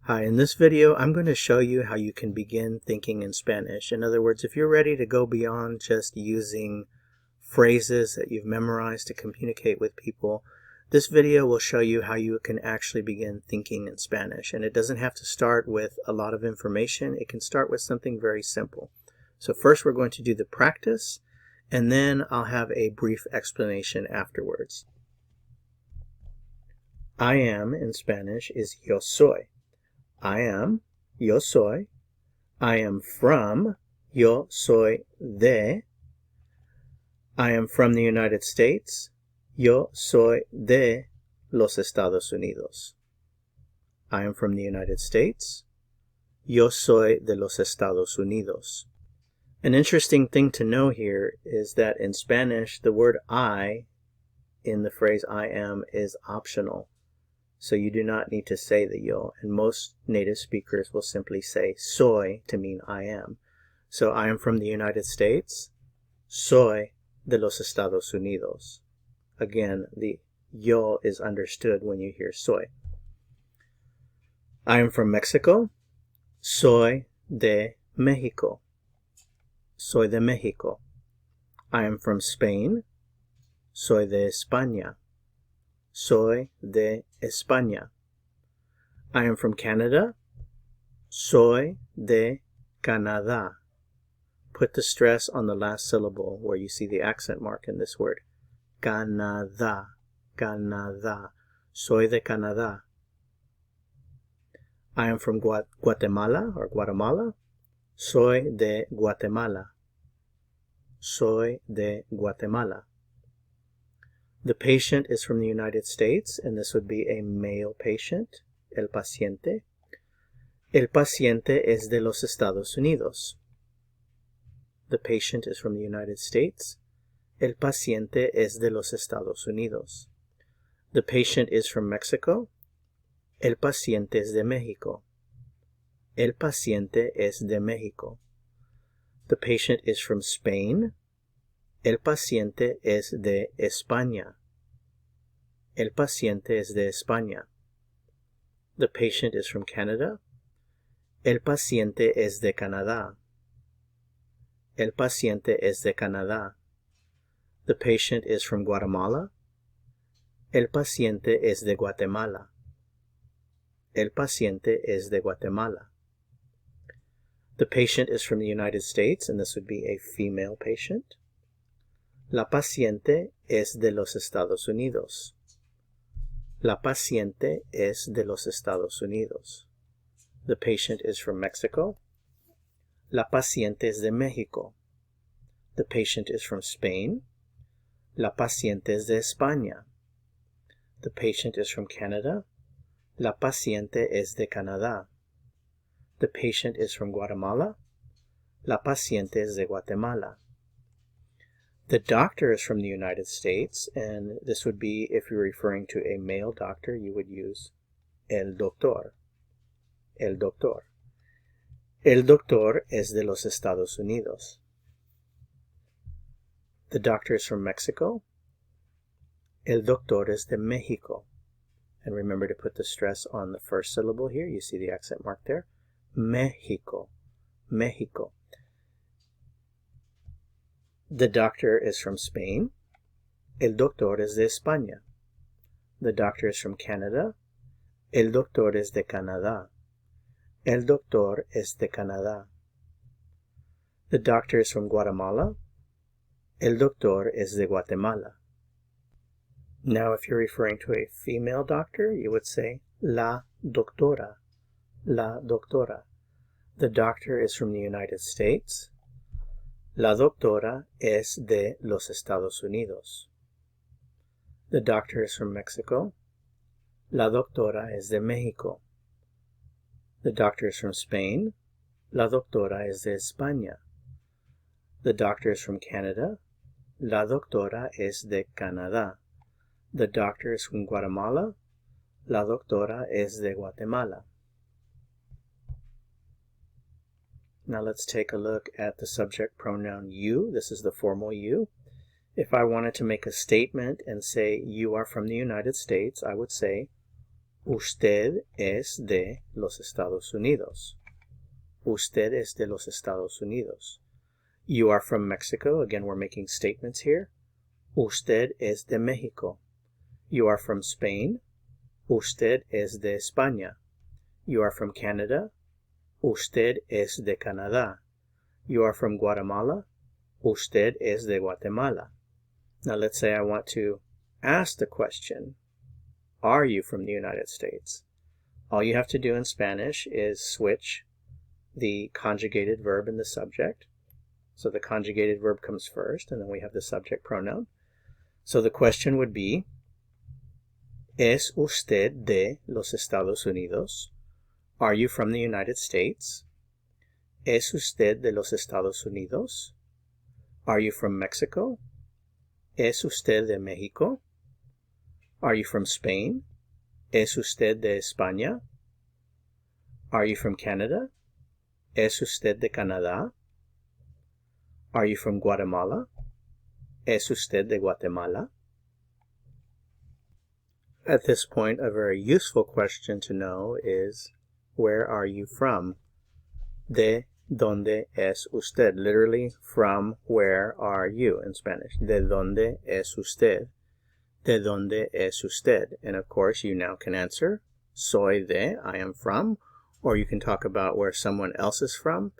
Hi, in this video I'm going to show you how you can begin thinking in Spanish. In other words, if you're ready to go beyond just using phrases that you've memorized to communicate with people, this video will show you how you can actually begin thinking in Spanish. And it doesn't have to start with a lot of information. It can start with something very simple. So first we're going to do the practice, and then I'll have a brief explanation afterwards. I am in Spanish is yo soy. I am, yo soy. I am from, yo soy de. I am from the United States. Yo soy de los Estados Unidos. I am from the United States. Yo soy de los Estados Unidos. An interesting thing to know here is that in Spanish, the word I in the phrase I am is optional. So you do not need to say the yo, and most native speakers will simply say soy to mean I am. So I am from the United States. Soy de los Estados Unidos. Again, the yo is understood when you hear soy. I am from Mexico. Soy de México. Soy de México. I am from Spain. Soy de España. Soy de España. I am from Canada. Soy de Canadá. Put the stress on the last syllable where you see the accent mark in this word. Canadá. Canadá. Soy de Canadá. I am from Guatemala or Guatemala. Soy de Guatemala. Soy de Guatemala. The patient is from the United States, and this would be a male patient, el paciente. El paciente es de los Estados Unidos. The patient is from the United States. El paciente es de los Estados Unidos. The patient is from Mexico. El paciente es de México. El paciente es de México. The patient is from Spain. El paciente es de España. El paciente es de España. The patient is from Canada. El paciente es de Canadá. El paciente es de Canadá. The patient is from Guatemala. El paciente es de Guatemala. El paciente es de Guatemala. The patient is from the United States, and this would be a female patient. La paciente es de los Estados Unidos. La paciente es de los Estados Unidos. The patient is from Mexico. La paciente es de México. The patient is from Spain. La paciente es de España. The patient is from Canada. La paciente es de Canadá. The patient is from Guatemala. La paciente es de Guatemala. The doctor is from the United States, and this would be, if you're referring to a male doctor, you would use el doctor. El doctor. El doctor es de los Estados Unidos. The doctor is from Mexico. El doctor es de México. And remember to put the stress on the first syllable here. You see the accent mark there. México. México. The doctor is from Spain. El doctor es de España. The doctor is from Canada. El doctor es de Canadá. El doctor es de Canadá. The doctor is from Guatemala. El doctor es de Guatemala. Now, if you're referring to a female doctor, you would say la doctora. La doctora. The doctor is from the United States. La doctora es de los Estados Unidos. The doctor is from Mexico. La doctora es de México. The doctor is from Spain. La doctora es de España. The doctor is from Canada. La doctora es de Canadá. The doctor is from Guatemala. La doctora es de Guatemala. Now let's take a look at the subject pronoun you. This is the formal you. If I wanted to make a statement and say you are from the United States, I would say Usted es de los Estados Unidos. Usted es de los Estados Unidos. You are from Mexico. Again, we're making statements here. Usted es de México. You are from Spain. Usted es de España. You are from Canada. Usted es de Canadá. You are from Guatemala. Usted es de Guatemala. Now let's say I want to ask the question, are you from the United States? All you have to do in Spanish is switch the conjugated verb and the subject. So the conjugated verb comes first, and then we have the subject pronoun. So the question would be, ¿Es usted de los Estados Unidos? Are you from the United States? ¿Es usted de los Estados Unidos? Are you from Mexico? ¿Es usted de México? Are you from Spain? ¿Es usted de España? Are you from Canada? ¿Es usted de Canadá? Are you from Guatemala? ¿Es usted de Guatemala? At this point, a very useful question to know is, where are you from? ¿De dónde es usted? Literally, from where are you in Spanish. ¿De dónde es usted? ¿De dónde es usted? And of course, you now can answer, soy de, I am from, or you can talk about where someone else is from.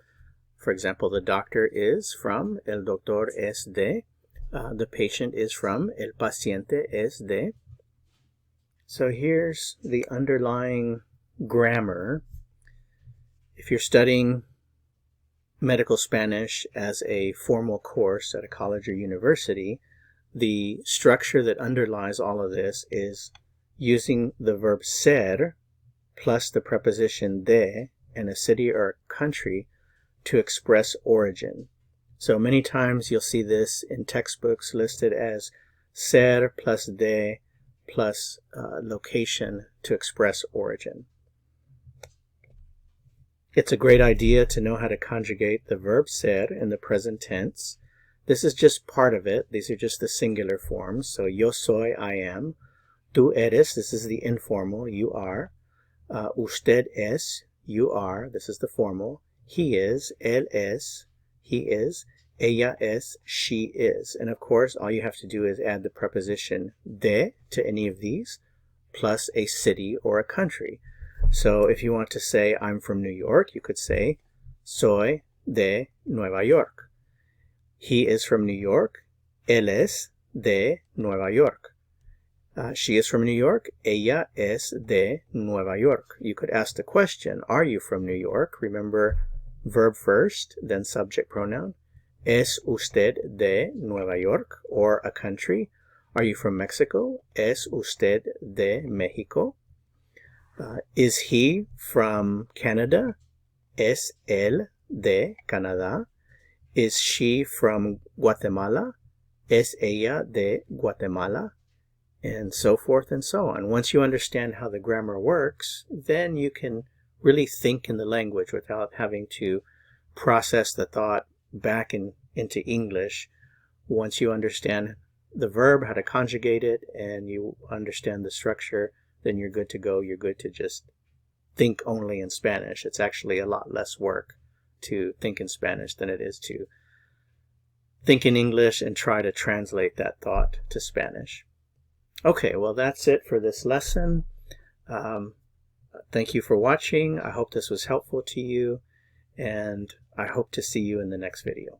For example, the doctor is from, el doctor es de, the patient is from, el paciente es de. So here's the underlying grammar. If you're studying medical Spanish as a formal course at a college or university, the structure that underlies all of this is using the verb ser plus the preposition de and a city or a country to express origin. So many times you'll see this in textbooks listed as ser plus de plus location to express origin. It's a great idea to know how to conjugate the verb ser in the present tense. This is just part of it. These are just the singular forms. So yo soy, I am. Tú eres, this is the informal, you are. Usted es, you are, this is the formal. He is, él es, he is. Ella es, she is. And of course, all you have to do is add the preposition de to any of these, plus a city or a country. So if you want to say, I'm from New York, you could say, soy de Nueva York. He is from New York. Él es de Nueva York. She is from New York. Ella es de Nueva York. You could ask the question, are you from New York? Remember, verb first, then subject pronoun. ¿Es usted de Nueva York? Or a country. Are you from Mexico? ¿Es usted de México? Is he from Canada? ¿Es él de Canadá? Is she from Guatemala? ¿Es ella de Guatemala? And so forth and so on. Once you understand how the grammar works, then you can really think in the language without having to process the thought back into English. Once you understand the verb, how to conjugate it, and you understand the structure, then you're good to go. You're good to just think only in Spanish. It's actually a lot less work to think in Spanish than it is to think in English and try to translate that thought to Spanish. Okay, well, that's it for this lesson. Thank you for watching. I hope this was helpful to you, and I hope to see you in the next video.